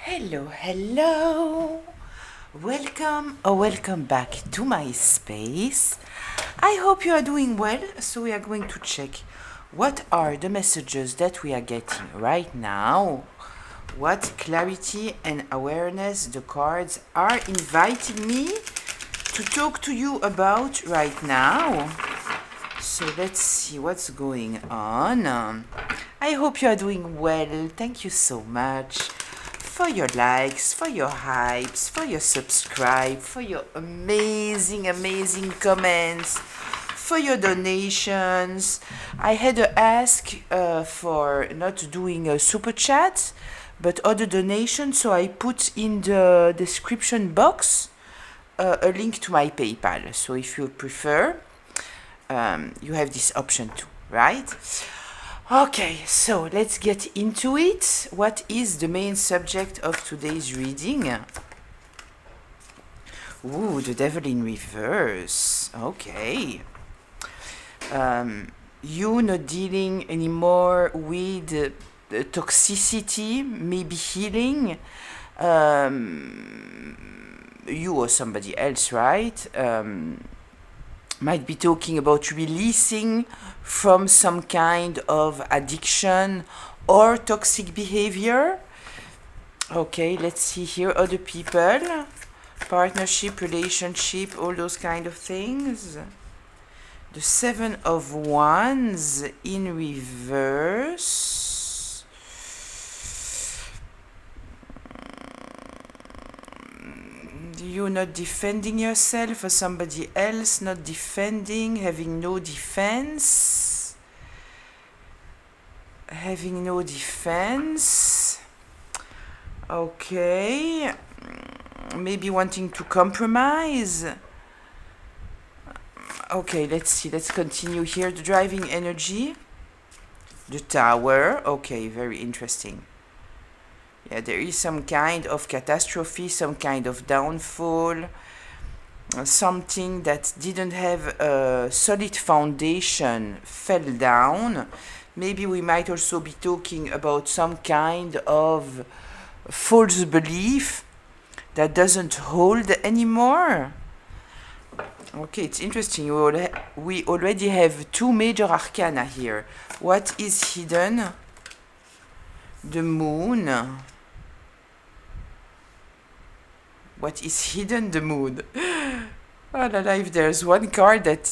Hello, hello. Welcome or welcome back to my space. I hope you are doing well. So we are going to check what are the messages that we are getting right now. What clarity and awareness the cards are inviting me to talk to you about right now. So let's see what's going on. I hope you are doing well. Thank you so much for your likes, for your hypes, for your subscribe, for your amazing, amazing comments, for your donations. I had a ask for not doing a super chat, but other donations, so I put in the description box a link to my PayPal. So if you prefer, you have this option too, right? Okay, so let's get into it. What is the main subject of today's reading? Ooh, the devil in reverse. Okay. You not dealing anymore with toxicity, maybe healing. You or somebody else, right? Might be talking about releasing from some kind of addiction or toxic behavior. Okay, let's see here. Other people, partnership, relationship, all those kind of things. The Seven of Wands in reverse. You not defending yourself or somebody else not defending, having no defense. Having no defense. Okay. Maybe wanting to compromise. Okay, let's see. Let's continue here. The driving energy. The Tower. Okay, very interesting. Yeah, there is some kind of catastrophe, some kind of downfall, something that didn't have a solid foundation fell down. Maybe we might also be talking about some kind of false belief that doesn't hold anymore. Okay, it's interesting. We already have two major arcana here. What is hidden? The Moon. What is hidden? The Moon. Oh la la, if there's one card that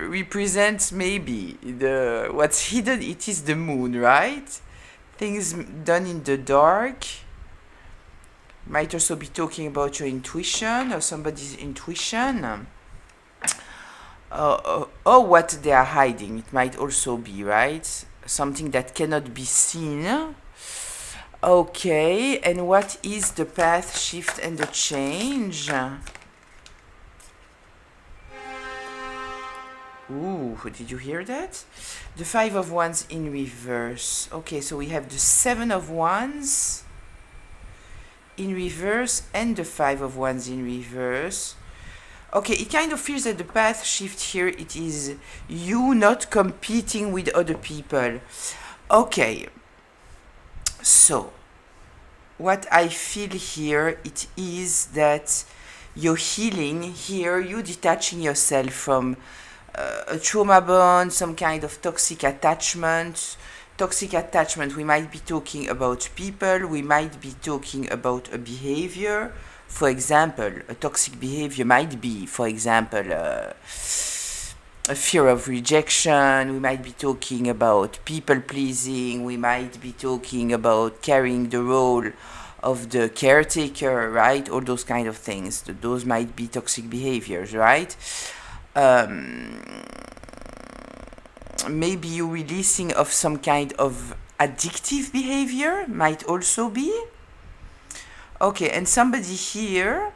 represents maybe what's hidden, it is the Moon, right? Things done in the dark. Might also be talking about your intuition or somebody's intuition. Or what they are hiding. It might also be, right? Something that cannot be seen. Okay, and what is the path shift and the change? Ooh, did you hear that? The Five of Wands in reverse. Okay, so we have the Seven of Wands in reverse and the Five of Wands in reverse. Okay, it kind of feels that the path shift here, it is you not competing with other people. Okay. So, what I feel here, it is that you're healing here, you detaching yourself from a trauma bond, some kind of toxic attachment. Toxic attachment, we might be talking about people, we might be talking about a behavior. For example, a toxic behavior might be, for example, a fear of rejection. We might be talking about people pleasing. We might be talking about carrying the role of the caretaker, right? All those kind of things. Those might be toxic behaviors, right? Maybe you releasing of some kind of addictive behavior might also be. Okay, and somebody here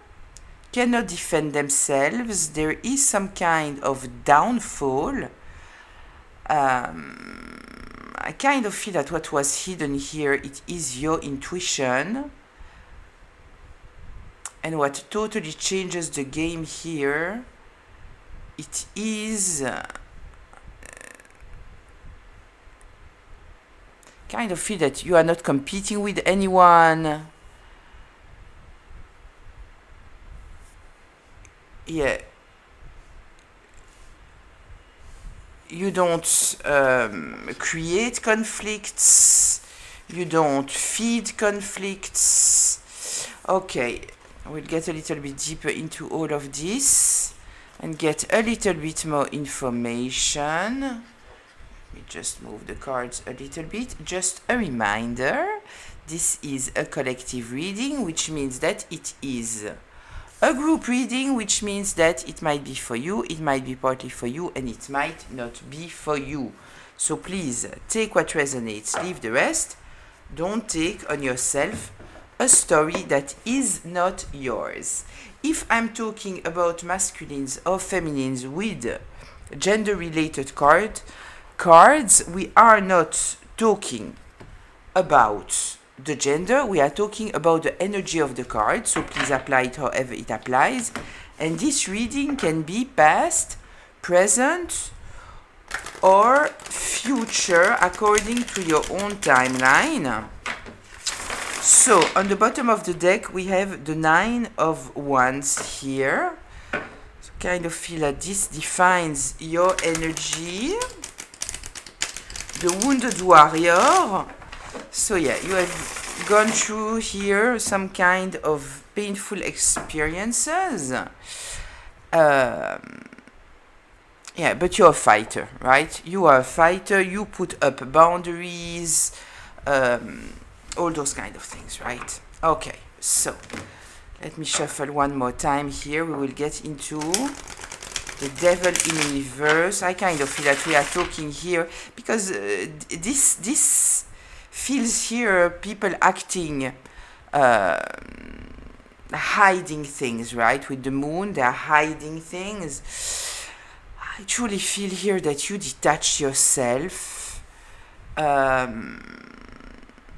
cannot defend themselves. There is some kind of downfall. I kind of feel that what was hidden here, it is your intuition. And what totally changes the game here, it is kind of feel that you are not competing with anyone. yeah, you don't create conflicts, you don't feed conflicts. Okay, we'll get a little bit deeper into all of this and get a little bit more information. Let me just move the cards a little bit. Just a reminder, this is a collective reading, which means that it is a group reading, which means that it might be for you, it might be partly for you, and it might not be for you. So please take what resonates, leave the rest. Don't take on yourself a story that is not yours. If I'm talking about masculines or feminines with gender-related cards, we are not talking about the gender, we are talking about the energy of the card, so please apply it however it applies. And this reading can be past, present, or future according to your own timeline. So on the bottom of the deck we have the 9 of Wands here. So kind of feel that this defines your energy. The Wounded Warrior. So yeah, you have gone through here some kind of painful experiences. Yeah, but you're a fighter, right? You are a fighter, you put up boundaries, all those kind of things, right? Okay, so let me shuffle one more time here. We will get into the Devil in reverse. I kind of feel that we are talking here because this feels here people acting, hiding things, right? With the moon, they are hiding things. I truly feel here that you detach yourself. I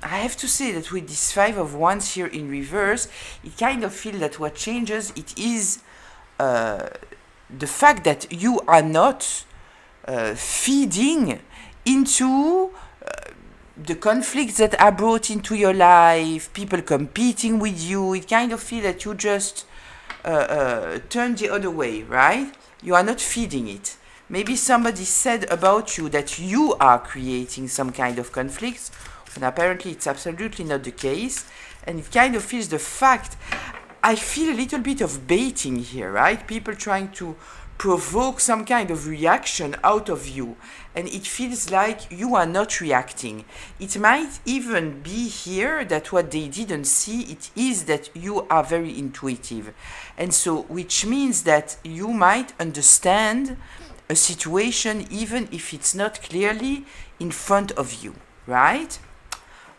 have to say that with this 5 of Wands here in reverse, it kind of feels that what changes, it is the fact that you are not feeding into the conflicts that are brought into your life, people competing with you. It kind of feels that you just turn the other way, right? You are not feeding it. Maybe somebody said about you that you are creating some kind of conflicts, and apparently it's absolutely not the case. And it kind of feels the fact, I feel a little bit of baiting here, right? People trying to provoke some kind of reaction out of you, and it feels like you are not reacting. It might even be here that what they didn't see, it is that you are very intuitive, and so which means that you might understand a situation even if it's not clearly in front of you, right?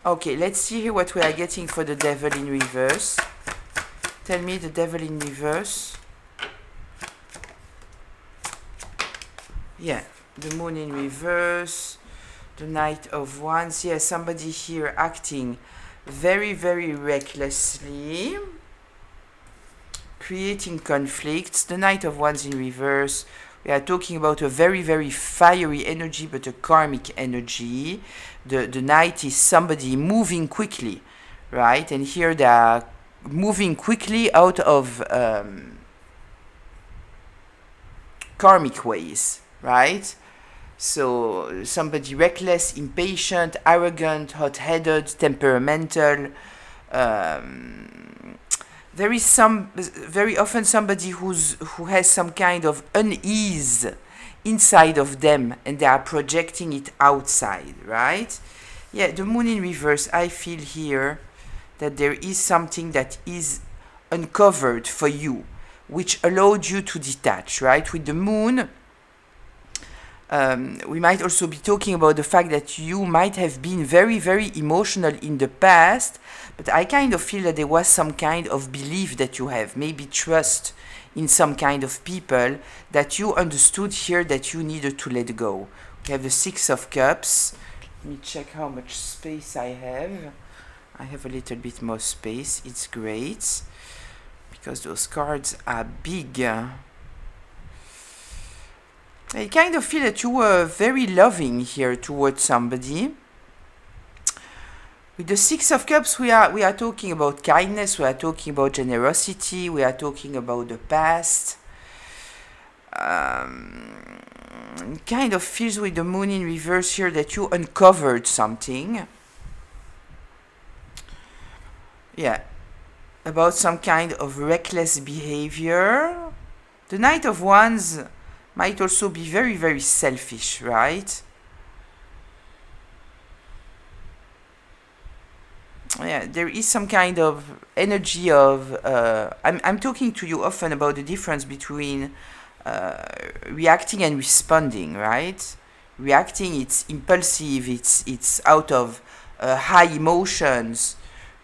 Okay, let's see here what we are getting for the Devil in reverse. Tell me the Devil in reverse. Yeah, the Moon in reverse, the Knight of Wands. Yeah, somebody here acting very, very recklessly, creating conflicts. The Knight of Wands in reverse. We are talking about a very, very fiery energy, but a karmic energy. The Knight is somebody moving quickly, right? And here they are moving quickly out of karmic ways, right? So somebody reckless, impatient, arrogant, hot-headed, temperamental. There is very often somebody who has some kind of unease inside of them, and they are projecting it outside, right? Yeah, the Moon in reverse, I feel here that there is something that is uncovered for you, which allowed you to detach, right? With the Moon, we might also be talking about the fact that you might have been very, very emotional in the past, but I kind of feel that there was some kind of belief that you have, maybe trust in some kind of people, that you understood here that you needed to let go. We have the 6 of Cups. Let me check how much space I have. I have a little bit more space. It's great, because those cards are big. I kind of feel that you were very loving here towards somebody. With the 6 of Cups, we are talking about kindness, we are talking about generosity, we are talking about the past. kind of feels with the moon in reverse here that you uncovered something. Yeah, about some kind of reckless behavior. The Knight of Wands might also be very, very selfish, right? Yeah, there is some kind of energy of I'm talking to you often about the difference between reacting and responding, right? Reacting, it's impulsive, it's out of high emotions.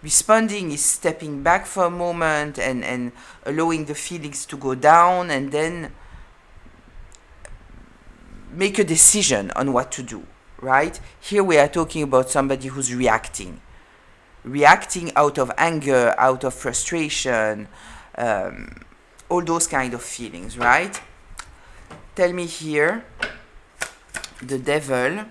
Responding is stepping back for a moment and allowing the feelings to go down and then make a decision on what to do, right? Here we are talking about somebody who's reacting out of anger, out of frustration, all those kind of feelings, right? Tell me here, the Devil.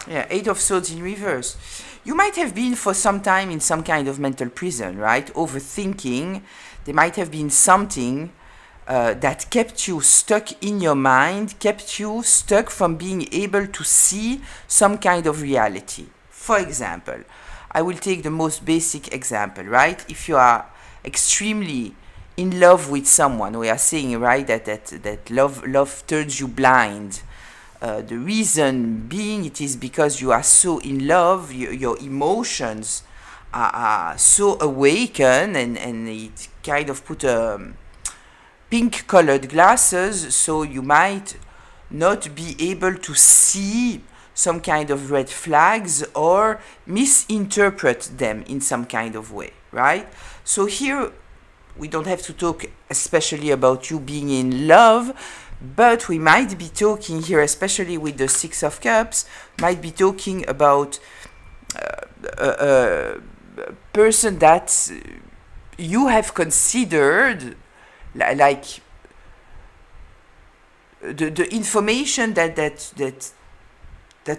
Yeah, Eight of Swords in reverse. You might have been for some time in some kind of mental prison, right? Overthinking. There might have been something that kept you stuck in your mind, kept you stuck from being able to see some kind of reality. For example, I will take the most basic example, right? If you are extremely in love with someone, we are saying, right, that love turns you blind. The reason being, it is because you are so in love, your emotions are so awakened, and it kind of put pink colored glasses, so you might not be able to see some kind of red flags or misinterpret them in some kind of way, right? So here we don't have to talk especially about you being in love, but we might be talking here, especially with the Six of Cups, might be talking about a person that you have considered like the information that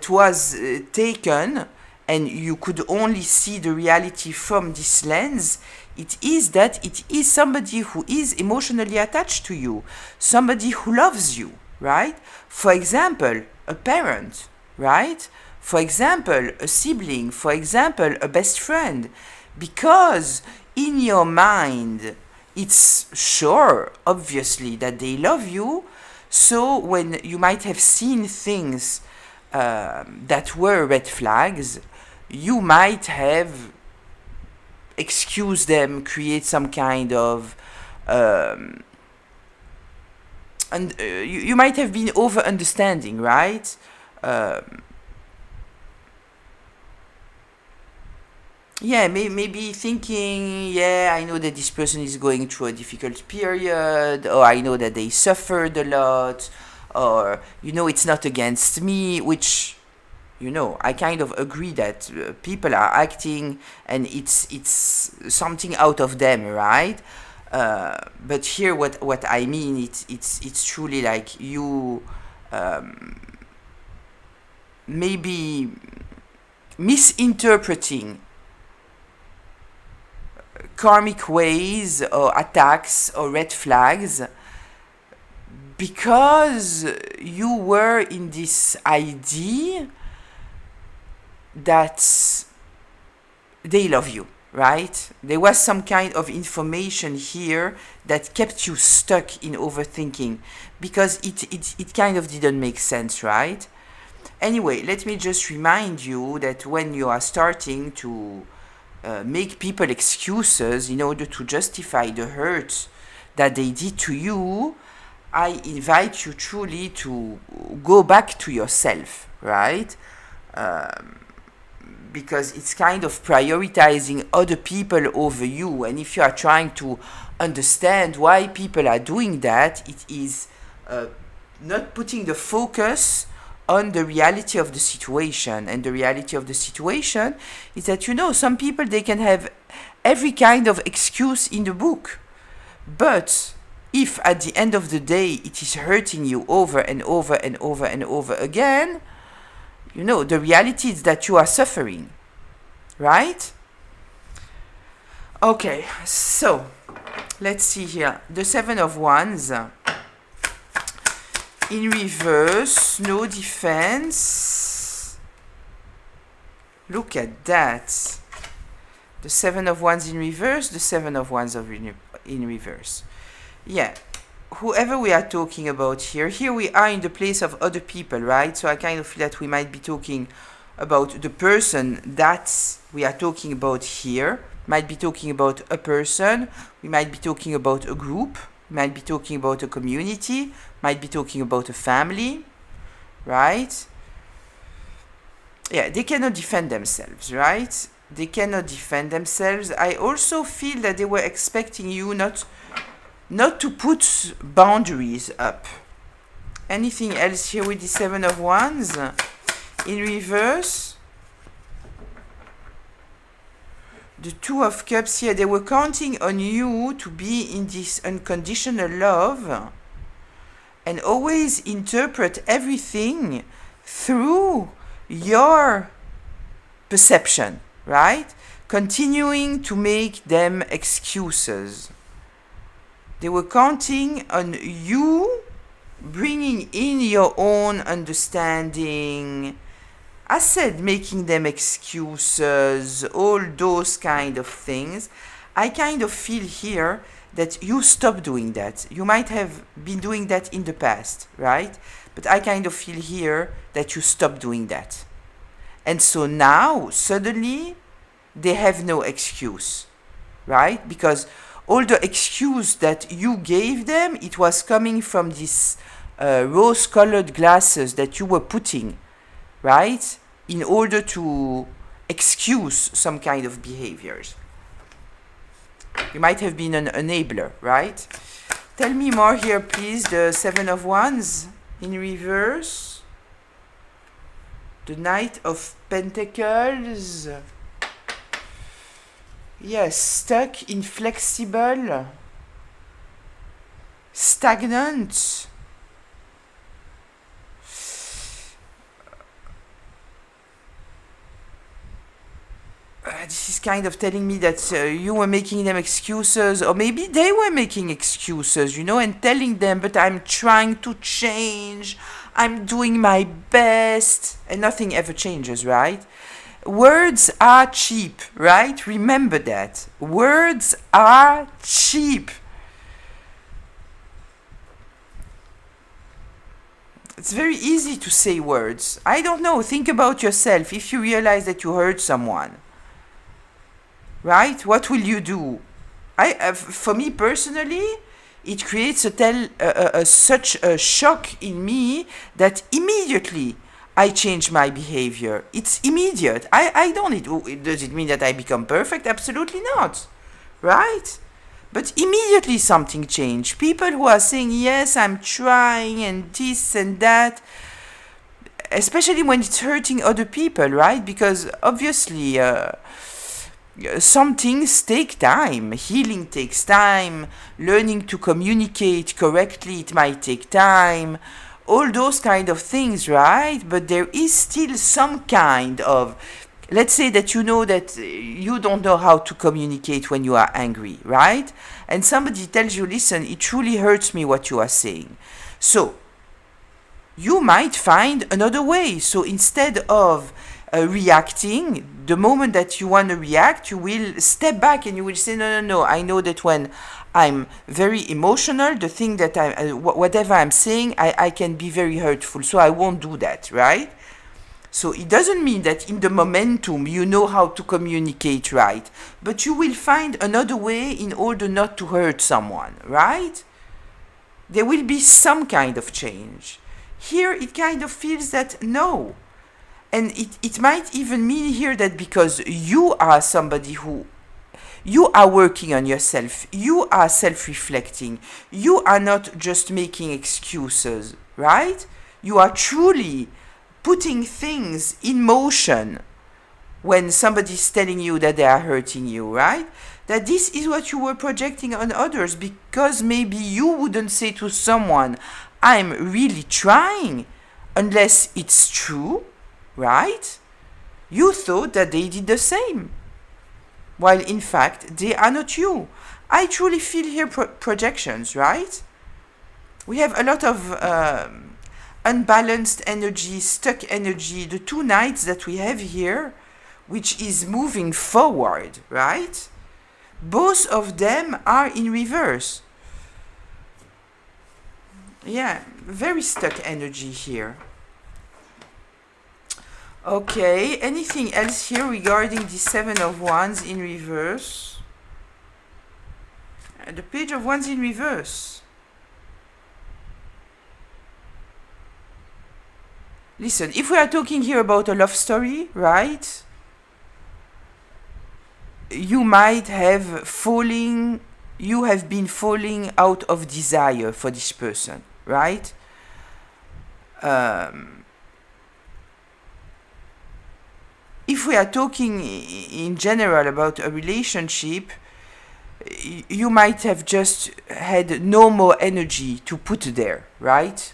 was taken, and you could only see the reality from this lens. It is that it is somebody who is emotionally attached to you, somebody who loves you, right? For example, a parent, right? For example, a sibling, for example, a best friend, because in your mind, it's sure, obviously, that they love you. So when you might have seen things that were red flags, you might have excused them, create some kind of and you might have been over understanding, right? Yeah, maybe thinking, yeah, I know that this person is going through a difficult period, or I know that they suffered a lot, or, it's not against me, which, I kind of agree that people are acting and it's something out of them, right? But here, what I mean, it's truly like you maybe misinterpreting karmic ways or attacks or red flags because you were in this idea that they love you, right? There was some kind of information here that kept you stuck in overthinking because it kind of didn't make sense, right? Anyway, let me just remind you that when you are starting to make people excuses in order to justify the hurt that they did to you, I invite you truly to go back to yourself, right? Because it's kind of prioritizing other people over you, and if you are trying to understand why people are doing that, it is not putting the focus on the reality of the situation. And the reality of the situation is that, some people, they can have every kind of excuse in the book, but if at the end of the day it is hurting you over and over and over and over again, the reality is that you are suffering, right? Okay, so Let's see here. The Seven of Wands. In reverse, no defense. Look at that. The Seven of Wands in reverse, the Seven of Wands in reverse. Yeah. Whoever we are talking about here we are in the place of other people, right? So I kind of feel that we might be talking about the person that we are talking about here. Might be talking about a person, we might be talking about a group, might be talking about a community, might be talking about a family, right? Yeah, they cannot defend themselves, right? They cannot defend themselves. I also feel that they were expecting you not to put boundaries up. Anything else here with the Seven of Wands? In reverse, the Two of Cups here, they were counting on you to be in this unconditional love and always interpret everything through your perception, right? Continuing to make them excuses. They were counting on you bringing in your own understanding. I said making them excuses, all those kind of things. I kind of feel here that you stop doing that. You might have been doing that in the past, right? But I kind of feel here that you stop doing that. And so now, suddenly, they have no excuse, right? Because all the excuse that you gave them, it was coming from these rose-colored glasses that you were putting, right? In order to excuse some kind of behaviors. You might have been an enabler, right? Tell me more here, please. The Seven of Wands in reverse. The Knight of Pentacles. Yes, stuck, inflexible, stagnant. This is kind of telling me that you were making them excuses, or maybe they were making excuses, you know, and telling them, but I'm trying to change, I'm doing my best, and nothing ever changes, right? Words are cheap, right? Remember that. Words are cheap. It's very easy to say words. I don't know. Think about yourself. If you realize that you hurt someone, right? What will you do? For me personally, it creates such a shock in me that immediately I change my behavior. It's immediate. I don't. Does it mean that I become perfect? Absolutely not. Right? But immediately something changed. People who are saying, yes, I'm trying and this and that, especially when it's hurting other people, right? Because obviously some things take time. Healing takes time. Learning to communicate correctly, it might take time. All those kind of things, right? But there is still some kind of, let's say that you know that you don't know how to communicate when you are angry, right? And somebody tells you, listen, it truly hurts me what you are saying. So, you might find another way. So instead of reacting, the moment that you want to react, you will step back and you will say, no, I know that when I'm very emotional, the thing that whatever I'm saying, I can be very hurtful, so I won't do that, right? So it doesn't mean that in the momentum you know how to communicate right, but you will find another way in order not to hurt someone, right? There will be some kind of change. Here it kind of feels that no. And it might even mean here that because you are somebody who, you are working on yourself, you are self-reflecting, you are not just making excuses, right? You are truly putting things in motion when somebody's telling you that they are hurting you, right? That this is what you were projecting on others, because maybe you wouldn't say to someone, I'm really trying, unless it's true, right? You thought that they did the same, while in fact they are not you. I truly feel here projections, right? We have a lot of unbalanced energy, stuck energy. The two knights that we have here, which is moving forward, right? Both of them are in reverse. Yeah, very stuck energy here. Okay, anything else here regarding the Seven of Wands in reverse? The Page of Wands in reverse. Listen, if we are talking here about a love story, right? You might have been falling out of desire for this person, right? If we are talking in general about a relationship, you might have just had no more energy to put there, right?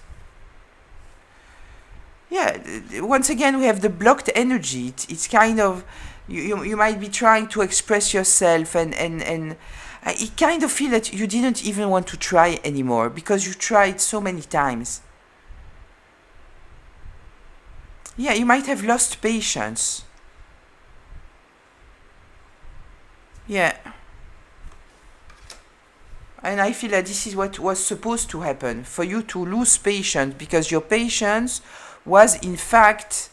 Yeah, once again, we have the blocked energy. It's kind of, you might be trying to express yourself, and I kind of feel that you didn't even want to try anymore because you tried so many times. Yeah, you might have lost patience. Yeah. And I feel that this is what was supposed to happen, for you to lose patience, because your patience was in fact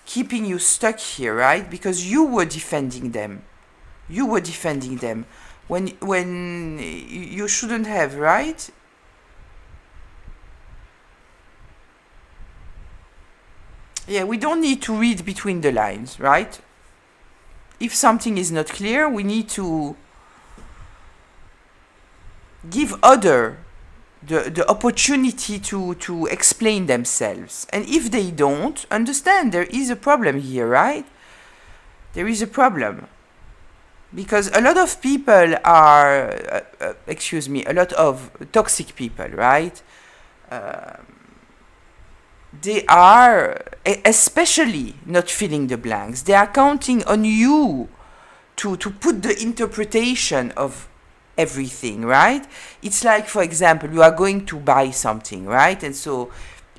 keeping you stuck here, right? Because you were defending them. You were defending them when you shouldn't have, right? Yeah, we don't need to read between the lines, right? If something is not clear, we need to give other the opportunity to explain themselves. And if they don't understand, there is a problem here, right? There is a problem. Because a lot of people are, a lot of toxic people, right? They are especially not filling the blanks. They are counting on you to put the interpretation of everything, right? It's like, for example, you are going to buy something, right? And so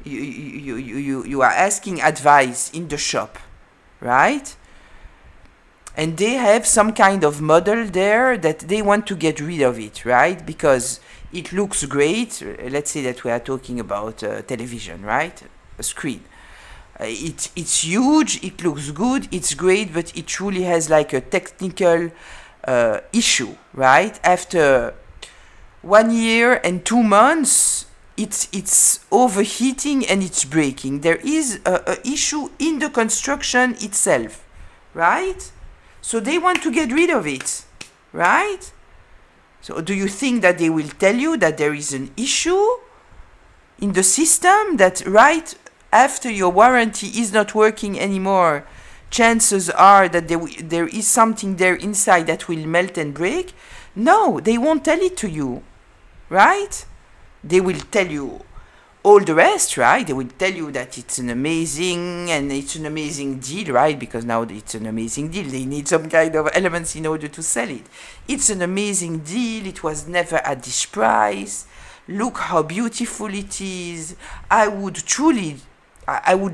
you are asking advice in the shop, right? And they have some kind of model there that they want to get rid of it, right? Because it looks great. Let's say that we are talking about television, right? A screen. It's huge, it looks good, it's great, but it truly has like a technical issue, right? After 1 year and 2 months, it's overheating and it's breaking. There is a issue in the construction itself, right? So they want to get rid of it, right? So do you think that they will tell you that there is an issue in the system, that right after your warranty is not working anymore, chances are that there is something there inside that will melt and break? No, they won't tell it to you, right? They will tell you all the rest, right? They will tell you that it's an amazing deal, right? Because now it's an amazing deal. They need some kind of elements in order to sell it. It's an amazing deal. It was never at this price. Look how beautiful it is. I would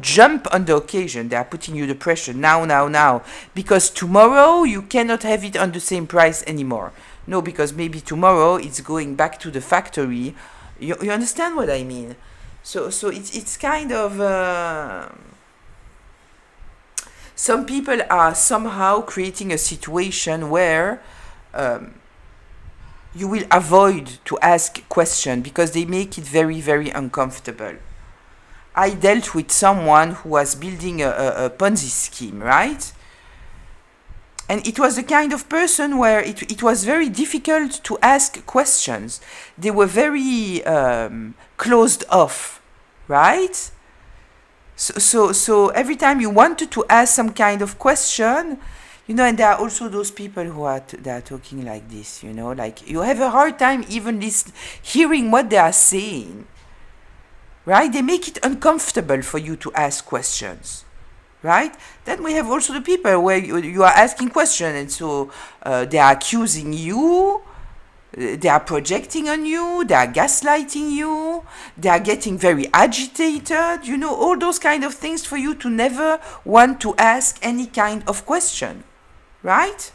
jump on the occasion. They are putting you the pressure now, because tomorrow you cannot have it on the same price anymore. No, because maybe tomorrow it's going back to the factory. You understand what I mean? So it's kind of some people are somehow creating a situation where you will avoid to ask questions because they make it very, very uncomfortable. I dealt with someone who was building a Ponzi scheme, right? And it was the kind of person where it was very difficult to ask questions. They were very closed off, right? So every time you wanted to ask some kind of question, and there are also those people who are talking like this, like you have a hard time even hearing what they are saying. Right? They make it uncomfortable for you to ask questions, right? Then we have also the people where you are asking questions, and so they are accusing you, They are projecting on you, they are gaslighting you, they are getting very agitated, you know, all those kind of things for you to never want to ask any kind of question, right?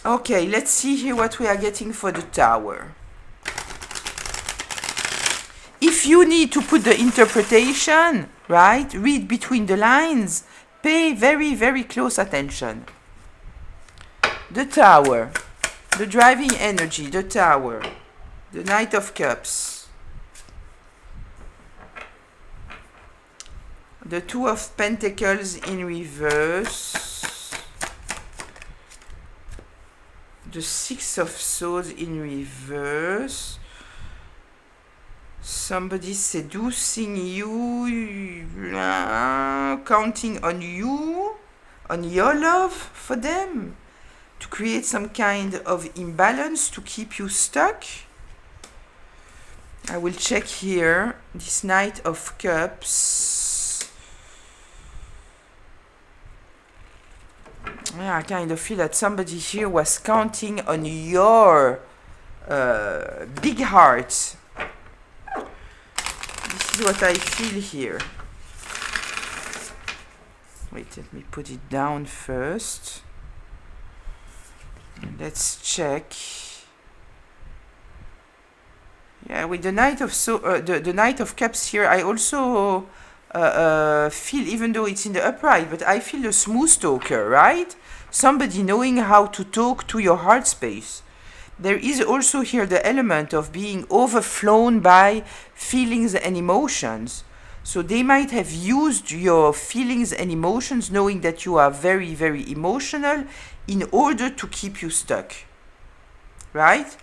Okay, let's see here what we are getting for the Tower. If you need to put the interpretation, right, read between the lines, pay very, very close attention. The Tower. The driving energy, the Tower, the Knight of Cups, the Two of Pentacles in reverse, the Six of Swords in reverse, somebody seducing you, counting on you, on your love for them, to create some kind of imbalance to keep you stuck. I will check here this Knight of Cups. Yeah, I kind of feel that somebody here was counting on your big heart. This is what I feel here. Wait, let me put it down first. Let's check. Yeah, with the Knight of the Knight of Cups here, I also feel, even though it's in the upright, but I feel a smooth talker, right? Somebody knowing how to talk to your heart space. There is also here the element of being overflown by feelings and emotions. So they might have used your feelings and emotions, knowing that you are very, very emotional, in order to keep you stuck, right?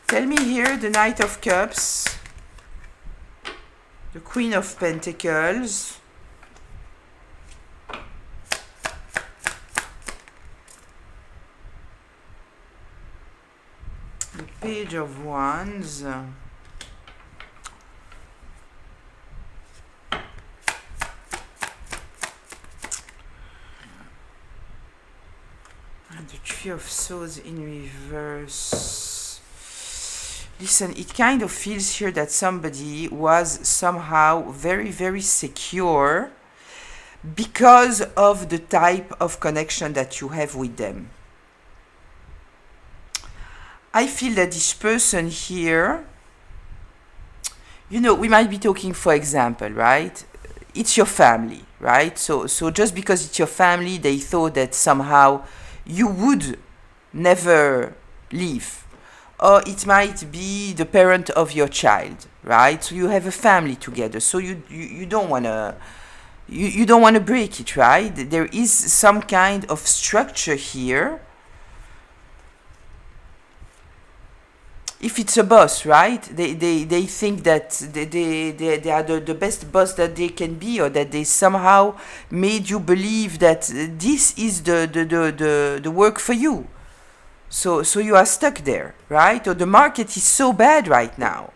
Tell me here the Knight of Cups, the Queen of Pentacles, the Page of Wands, the Three of Swords in reverse. Listen, it kind of feels here that somebody was somehow very, very secure because of the type of connection that you have with them. I feel that this person here, you know, we might be talking, for example, right? It's your family, right? So just because it's your family, they thought that somehow you would never leave. Or it might be the parent of your child, right? So you have a family together, so you don't want to you don't want to break it, right? There is some kind of structure here. If it's a boss, right? They think that they are the best boss that they can be, or that they somehow made you believe that this is the work for you. So you are stuck there, right? Or the market is so bad right now.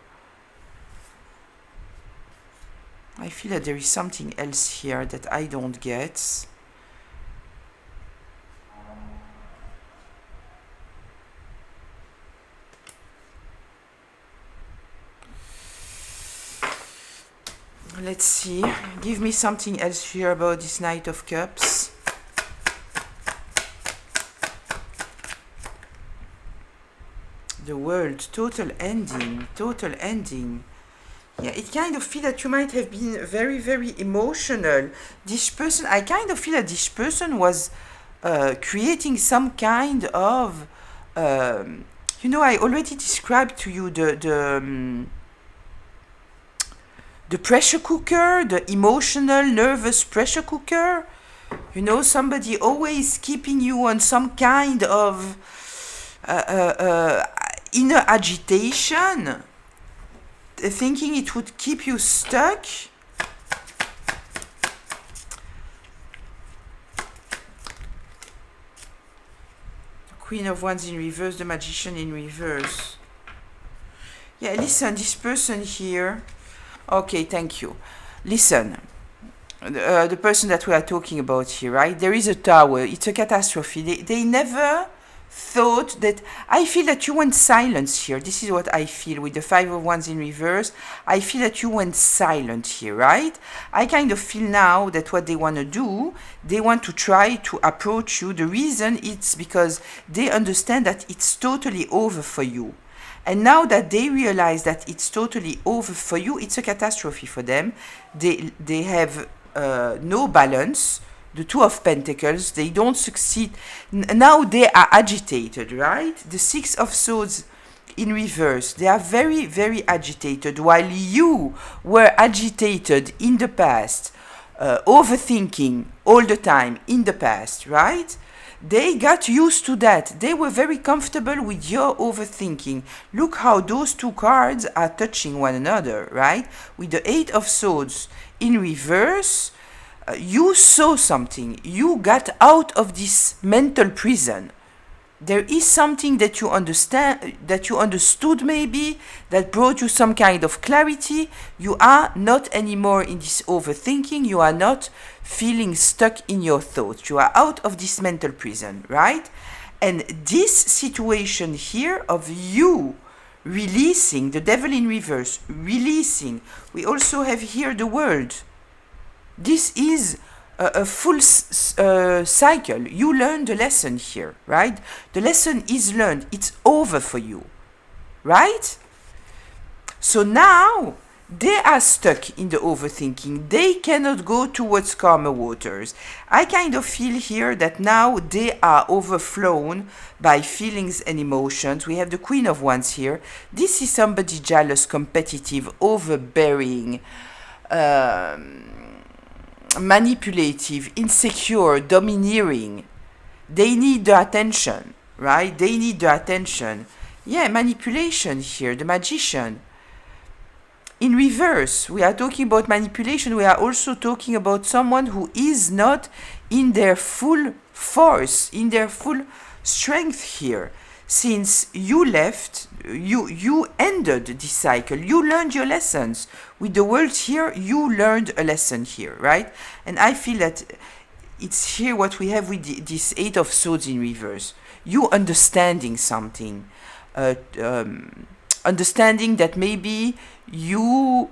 I feel that there is something else here that I don't get. Let's see. Give me something else here about this Knight of Cups. The World. Total ending. Total ending. Yeah, it kind of feel that you might have been very, very emotional. This person, I kind of feel that this person was creating some kind of, you know, I already described to you the pressure cooker, the emotional, nervous pressure cooker. You know, somebody always keeping you on some kind of inner agitation, thinking it would keep you stuck. Queen of Wands in reverse, the Magician in reverse. Yeah, listen, this person here. Okay, thank you. Listen, the person that we are talking about here, right? There is a tower. It's a catastrophe. They never thought that. I feel that you went silent here. This is what I feel with the Five of Wands in reverse. I feel that you went silent here, right? I kind of feel now that what they want to do, they want to try to approach you. The reason it's because they understand that it's totally over for you. And now that they realize that it's totally over for you, it's a catastrophe for them. They have no balance. The Two of Pentacles, they don't succeed. Now they are agitated, right? The Six of Swords in reverse, they are very, very agitated. While you were agitated in the past, overthinking all the time in the past, right? They got used to that. They were very comfortable with your overthinking. Look how those two cards are touching one another, right? With the Eight of Swords in reverse, you saw something. You got out of this mental prison. There is something that you understand, that you understood maybe, that brought you some kind of clarity. You are not anymore in this overthinking. You are not feeling stuck in your thoughts. You are out of this mental prison, right? And this situation here of you releasing, the Devil in reverse, releasing. We also have here the World. This is a full cycle. You learned the lesson here, right? The lesson is learned. It's over for you, right? So now they are stuck in the overthinking. They cannot go towards calmer waters. I kind of feel here that now they are overflown by feelings and emotions. We have the Queen of Wands here. This is somebody jealous, competitive, overbearing, manipulative, insecure, domineering. They need the attention, right? They need the attention. Yeah, manipulation here, the Magician. In reverse, we are talking about manipulation. We are also talking about someone who is not in their full force, in their full strength here. Since you left, you ended this cycle. You learned your lessons. With the World here, you learned a lesson here, right? And I feel that it's here what we have with this Eight of Swords in reverse. You understanding something. Understanding that maybe you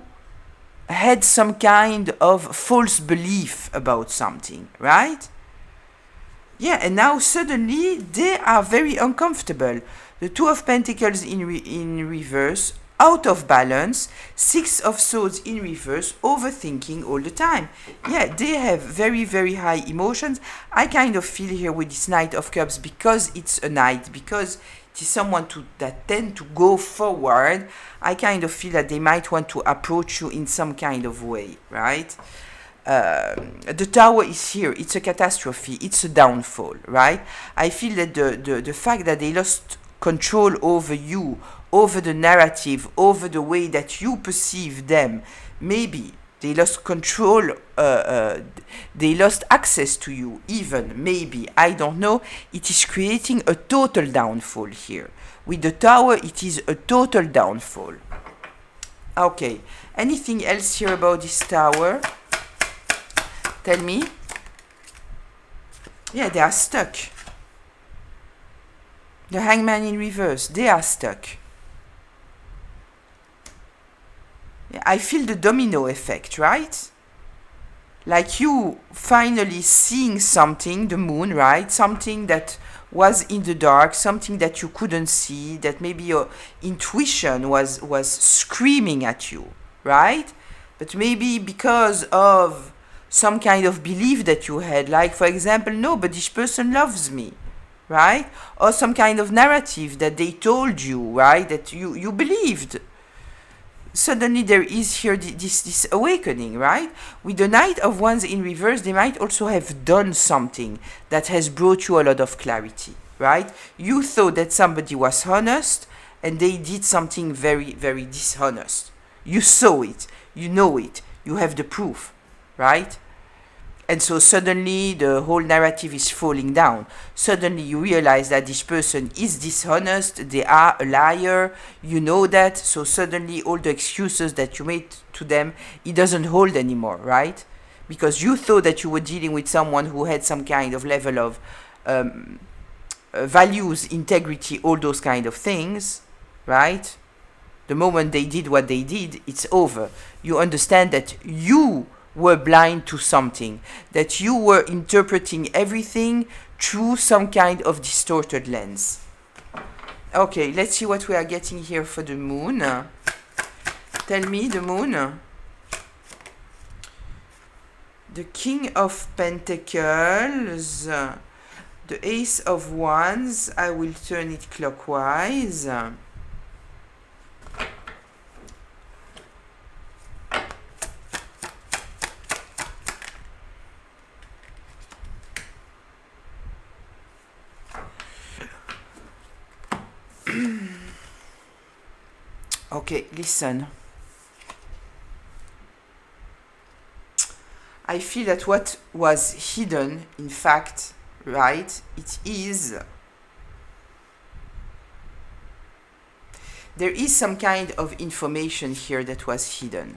had some kind of false belief about something, right? Yeah, and now suddenly they are very uncomfortable. The Two of Pentacles in reverse, out of balance, Six of Swords in reverse, overthinking all the time. Yeah, they have very, very high emotions. I kind of feel here with this Knight of Cups, because it's a knight, because it is someone that tend to go forward, I kind of feel that they might want to approach you in some kind of way, right? The Tower is here. It's a catastrophe. It's a downfall, right? I feel that the fact that they lost control over you, over the narrative, over the way that you perceive them, maybe they lost control, they lost access to you even, maybe, I don't know. It is creating a total downfall here. With the Tower, it is a total downfall. Okay, anything else here about this Tower? Tell me. Yeah, they are stuck. The Hangman in reverse, they are stuck. Yeah, I feel the domino effect, right? Like you finally seeing something, the moon, right? Something that was in the dark, something that you couldn't see, that maybe your intuition was screaming at you, right? But maybe because of some kind of belief that you had, like for example, no, but this person loves me, right? Or some kind of narrative that they told you, right? That you believed. Suddenly there is here this awakening, right? With the Knight of Wands in reverse, they might also have done something that has brought you a lot of clarity, right? You thought that somebody was honest and they did something very, very dishonest. You saw it, you know it, you have the proof, right? And so suddenly the whole narrative is falling down. Suddenly you realize that this person is dishonest, they are a liar, you know that, so suddenly all the excuses that you made to them, it doesn't hold anymore, right? because you thought that you were dealing with someone who had some kind of level of values, integrity, all those kind of things, right? The moment they did what they did, it's over. You understand that you were blind to something, that you were interpreting everything through some kind of distorted lens. Okay, let's see what we are getting here for the moon. Tell me, the moon. The King of Pentacles, the Ace of Wands. I will turn it clockwise. Okay, listen. I feel that what was hidden, in fact, right, it is, there is some kind of information here that was hidden.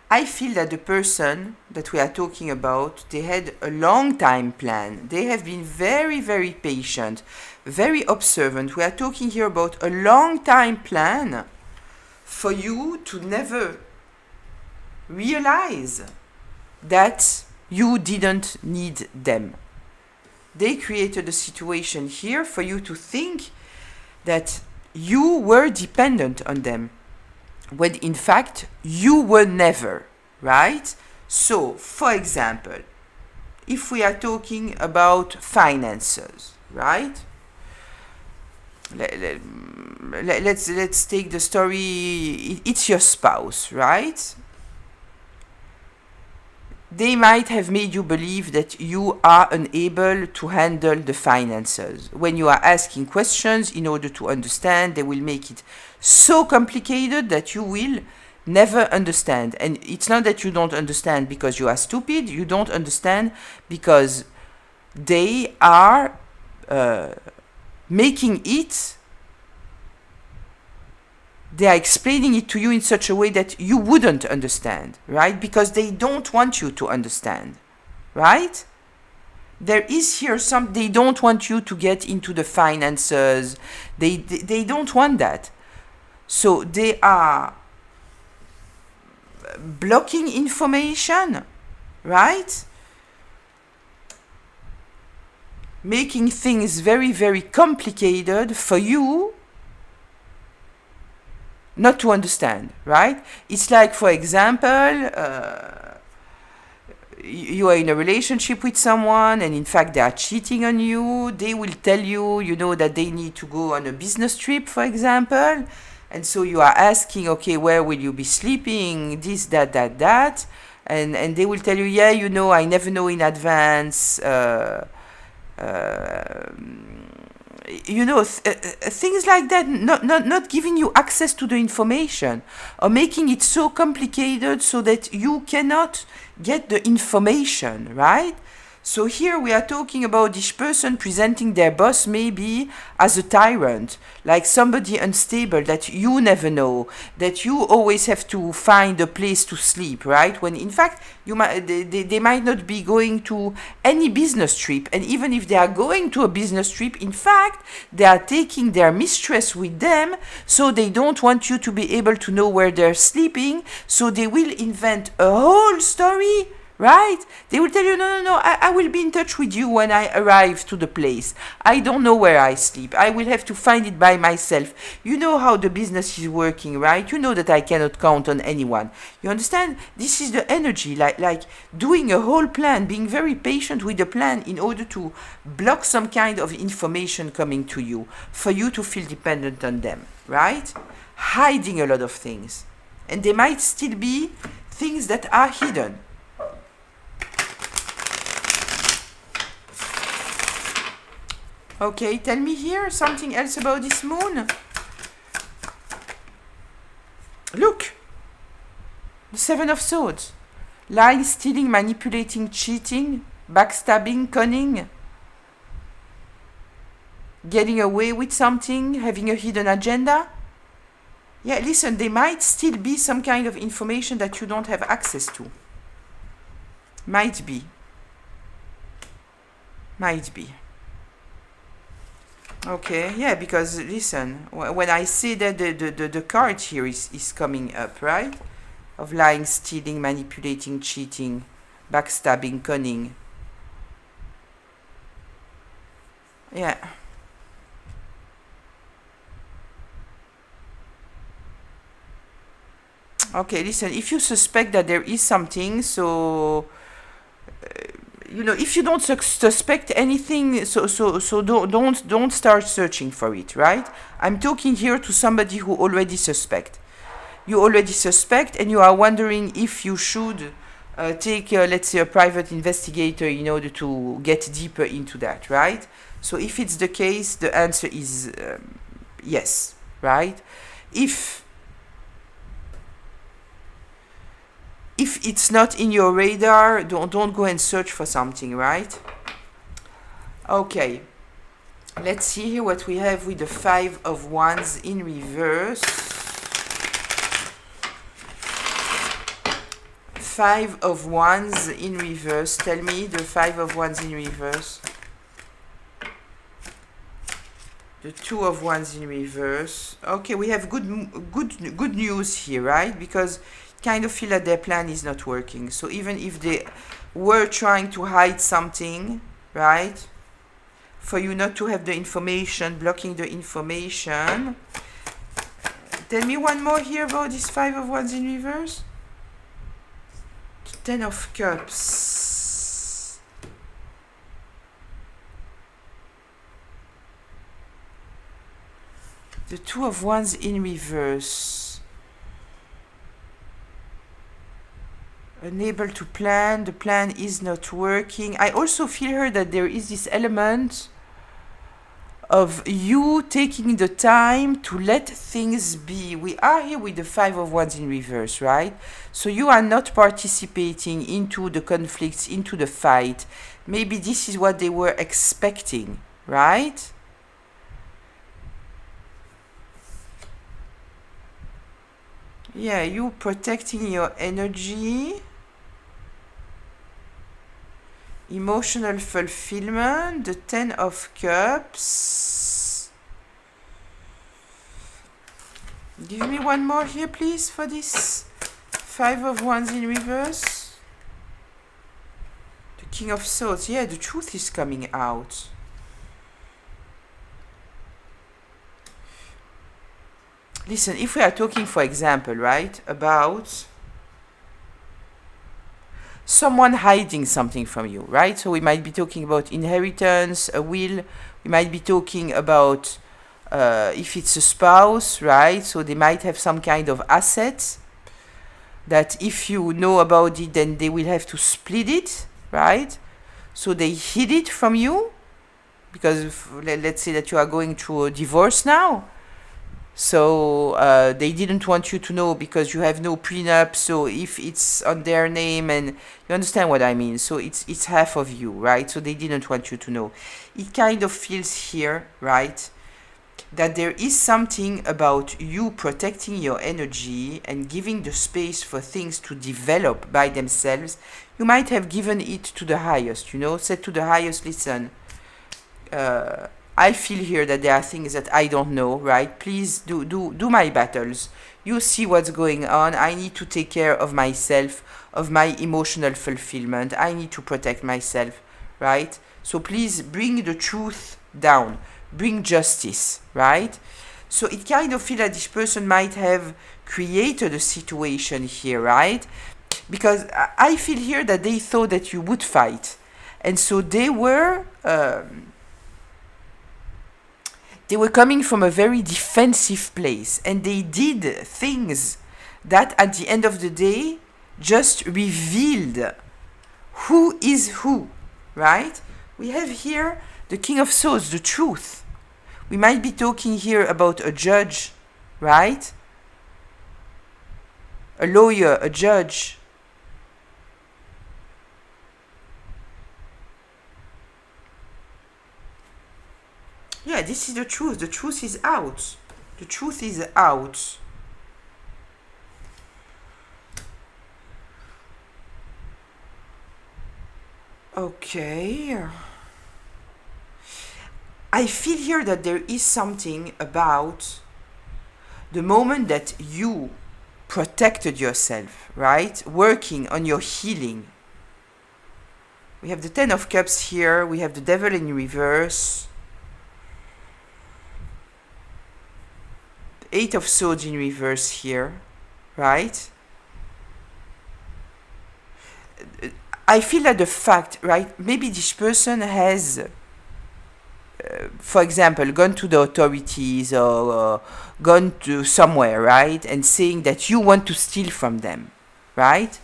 I feel that the person that we are talking about, they had a long time plan. They have been very, very patient, very observant. We are talking here about a long time plan for you to never realize that you didn't need them. They created a situation here for you to think that you were dependent on them, when in fact you were never, right? So, for example, if we are talking about finances, right? Let's take the story. It's your spouse, right? They might have made you believe that you are unable to handle the finances. When you are asking questions in order to understand, they will make it so complicated that you will never understand. And it's not that you don't understand because you are stupid. You don't understand because they are making it, they are explaining it to you in such a way that you wouldn't understand, right? Because they don't want you to understand, right? There is here some, they don't want you to get into the finances. They don't want that. So they are blocking information, right? Making things very, very complicated for you not to understand, right? It's like, for example, you are in a relationship with someone and in fact they are cheating on you. They will tell you, you know, that they need to go on a business trip, for example. And so you are asking, okay, where will you be sleeping? This, that. And they will tell you, yeah, you know, I never know in advance. You know, things like that, not giving you access to the information, or making it so complicated so that you cannot get the information, right? So here we are talking about this person presenting their boss maybe as a tyrant, like somebody unstable that you never know, that you always have to find a place to sleep, right? When in fact they might not be going to any business trip, and even if they are going to a business trip, in fact they are taking their mistress with them, so they don't want you to be able to know where they're sleeping, so they will invent a whole story. Right? They will tell you, no, I will be in touch with you when I arrive to the place. I don't know where I sleep. I will have to find it by myself. You know how the business is working, right? You know that I cannot count on anyone. You understand? This is the energy, like doing a whole plan, being very patient with the plan in order to block some kind of information coming to you, for you to feel dependent on them, right? Hiding a lot of things. And they might still be things that are hidden. Okay, tell me here something else about this moon. Look, the Seven of Swords. Lying, stealing, manipulating, cheating, backstabbing, cunning, getting away with something, having a hidden agenda. Yeah, listen, there might still be some kind of information that you don't have access to. Might be. Might be. Okay, yeah, because listen, when I say that the card here is coming up, right? Of lying, stealing, manipulating, cheating, backstabbing, cunning. Yeah. Okay, listen, if you suspect that there is something, so you know, if you don't suspect anything, so don't start searching for it, right? I'm talking here to somebody who already suspect. You already suspect, and you are wondering if you should take, let's say, a private investigator in order to get deeper into that, right? So if it's the case, the answer is yes, right? If it's not in your radar, don't go and search for something, right? Okay, let's see here what we have with the 5 of Wands in reverse. 5 of Wands in reverse. Tell me the 5 of Wands in reverse. The 2 of Wands in reverse. Okay, we have good news here, right? Because kind of feel that their plan is not working. So even if they were trying to hide something, right? For you not to have the information, blocking the information. Tell me one more here about this 5 of Wands in reverse. The 10 of Cups. The 2 of Wands in reverse. Unable to plan, the plan is not working. I also feel here that there is this element of you taking the time to let things be. We are here with the 5 of Wands in reverse, right? So you are not participating into the conflicts, into the fight. Maybe this is what they were expecting, right? Yeah, you protecting your energy. Emotional fulfillment, the 10 of Cups. Give me one more here, please, for this 5 of Wands in reverse. The King of Swords. Yeah, the truth is coming out. Listen, if we are talking, for example, right, about someone hiding something from you, right? So we might be talking about inheritance, a will. We might be talking about if it's a spouse, right? So they might have some kind of assets that if you know about it, then they will have to split it, right? So they hid it from you because let's say that you are going through a divorce now. So they didn't want you to know because you have no prenup. So if it's on their name, and you understand what I mean. So it's half of you, right? So they didn't want you to know. It kind of feels here, right, that there is something about you protecting your energy and giving the space for things to develop by themselves. You might have given it to the highest, you know, said to the highest, listen, I feel here that there are things that I don't know, right? Please do my battles. You see what's going on. I need to take care of myself, of my emotional fulfillment. I need to protect myself, right? So please bring the truth down. Bring justice, right? So it kind of feels like this person might have created a situation here, right? Because I feel here that they thought that you would fight. And so they were coming from a very defensive place, and they did things that at the end of the day just revealed who is who, right? We have here the King of Swords, the truth. We might be talking here about a judge, right? A lawyer, a judge. Yeah, this is the truth. The truth is out. The truth is out. Okay. I feel here that there is something about the moment that you protected yourself, right? Working on your healing. We have the Ten of Cups here. We have the Devil in reverse. Eight of Swords in reverse here, right? I feel that the fact, right? Maybe this person has, for example, gone to the authorities or gone to somewhere, right? And saying that you want to steal from them, right?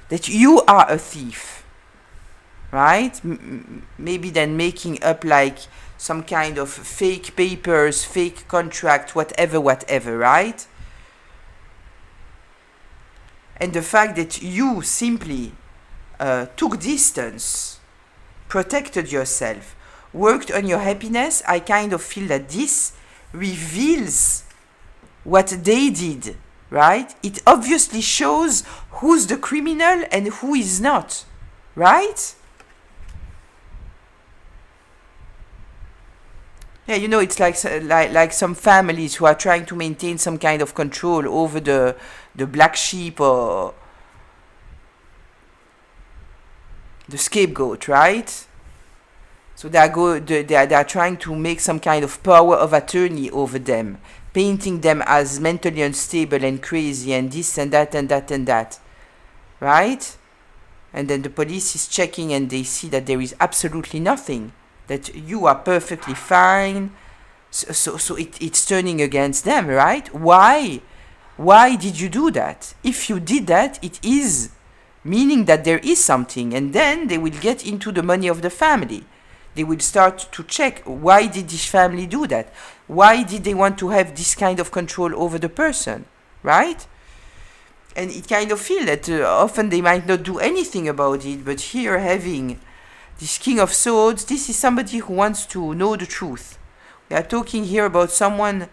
That you are a thief, right? Maybe then making up like some kind of fake papers, fake contract, whatever, right? And the fact that you simply took distance, protected yourself, worked on your happiness, I kind of feel that this reveals what they did, right? It obviously shows who's the criminal and who is not, right? Yeah, you know, it's like some families who are trying to maintain some kind of control over the black sheep or the scapegoat, right? So they are trying to make some kind of power of attorney over them, painting them as mentally unstable and crazy and this and that and that and that, right? And then the police is checking and they see that there is absolutely nothing, that you are perfectly fine. So it's turning against them, right? Why? Why did you do that? If you did that, it is meaning that there is something, and then they will get into the money of the family. They will start to check, why did this family do that? Why did they want to have this kind of control over the person, right? And it kind of feel that often they might not do anything about it, but here having this King of Swords, this is somebody who wants to know the truth. We are talking here about someone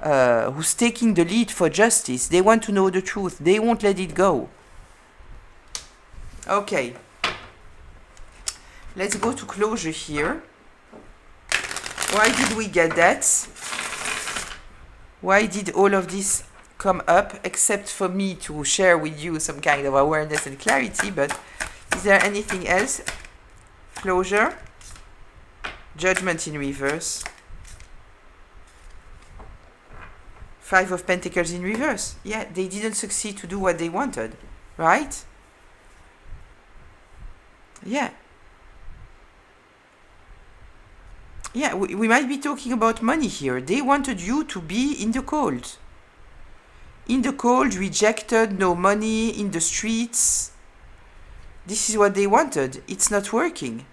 who's taking the lead for justice. They want to know the truth. They won't let it go. Okay. Let's go to closure here. Why did we get that? Why did all of this come up, except for me to share with you some kind of awareness and clarity? But is there anything else? Closure. Judgment in reverse. Five of Pentacles in reverse. Yeah, they didn't succeed to do what they wanted, right? Yeah. Yeah, we might be talking about money here. They wanted you to be in the cold. In the cold, rejected, no money, in the streets. This is what they wanted. It's not working.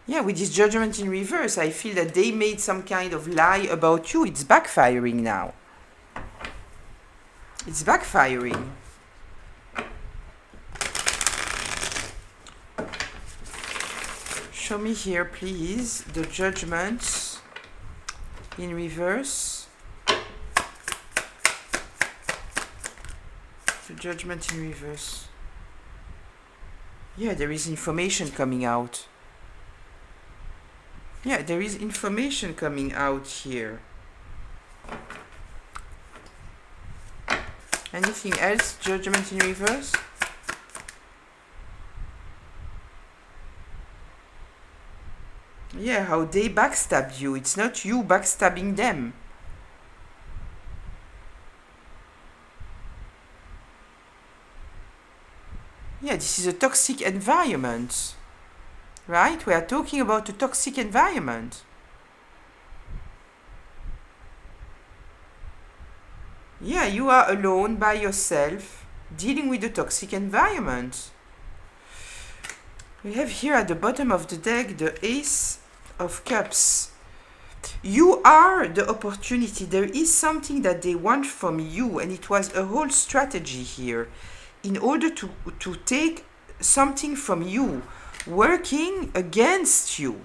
Yeah, with this Judgment in reverse, I feel that they made some kind of lie about you. It's backfiring now. It's backfiring. Show me here, please, the Judgment in reverse. The Judgment in reverse. Yeah, there is information coming out. Yeah, there is information coming out here. Anything else? Judgment in reverse? Yeah, how they backstabbed you. It's not you backstabbing them. Yeah, this is a toxic environment. Right? We are talking about a toxic environment. Yeah, you are alone by yourself dealing with the toxic environment. We have here at the bottom of the deck the Ace of Cups. You are the opportunity. There is something that they want from you, and it was a whole strategy here in order to take something from you, working against you.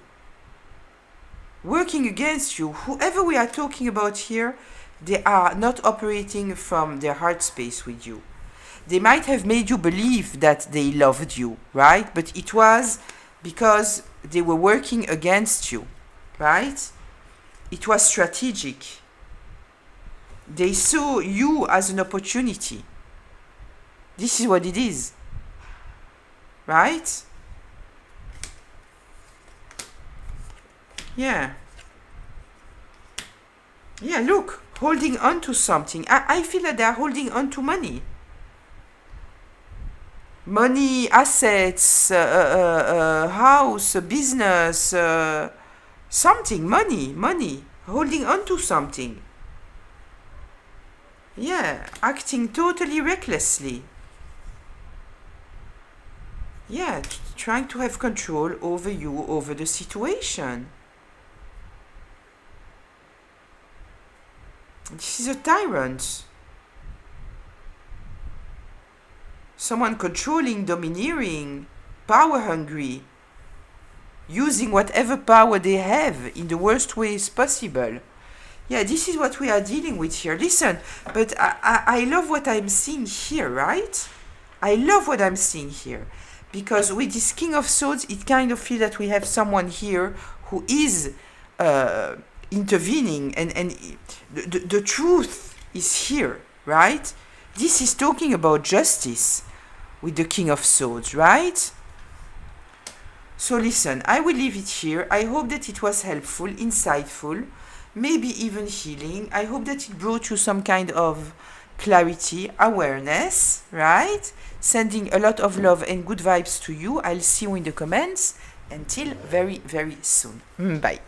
Working against you. Whoever we are talking about here, they are not operating from their heart space with you. They might have made you believe that they loved you, right? But it was because they were working against you, right? It was strategic. They saw you as an opportunity. This is what it is, right? Yeah. Yeah, look, holding on to something. I feel that they're holding on to money. Money, assets, house, business, something, money, holding on to something. Yeah, acting totally recklessly. Yeah, trying to have control over you, over the situation. This is a tyrant. Someone controlling, domineering, power hungry, using whatever power they have in the worst ways possible. Yeah, this is what we are dealing with here. Listen, but I love what I'm seeing here, right? I love what I'm seeing here. Because with this King of Swords, it kind of feels that we have someone here who is intervening, and the truth is here, right? This is talking about justice with the King of Swords, right? So listen, I will leave it here. I hope that it was helpful, insightful, maybe even healing. I hope that it brought you some kind of clarity, awareness, right? Sending a lot of love and good vibes to you. I'll see you in the comments. Until very, very soon. Bye.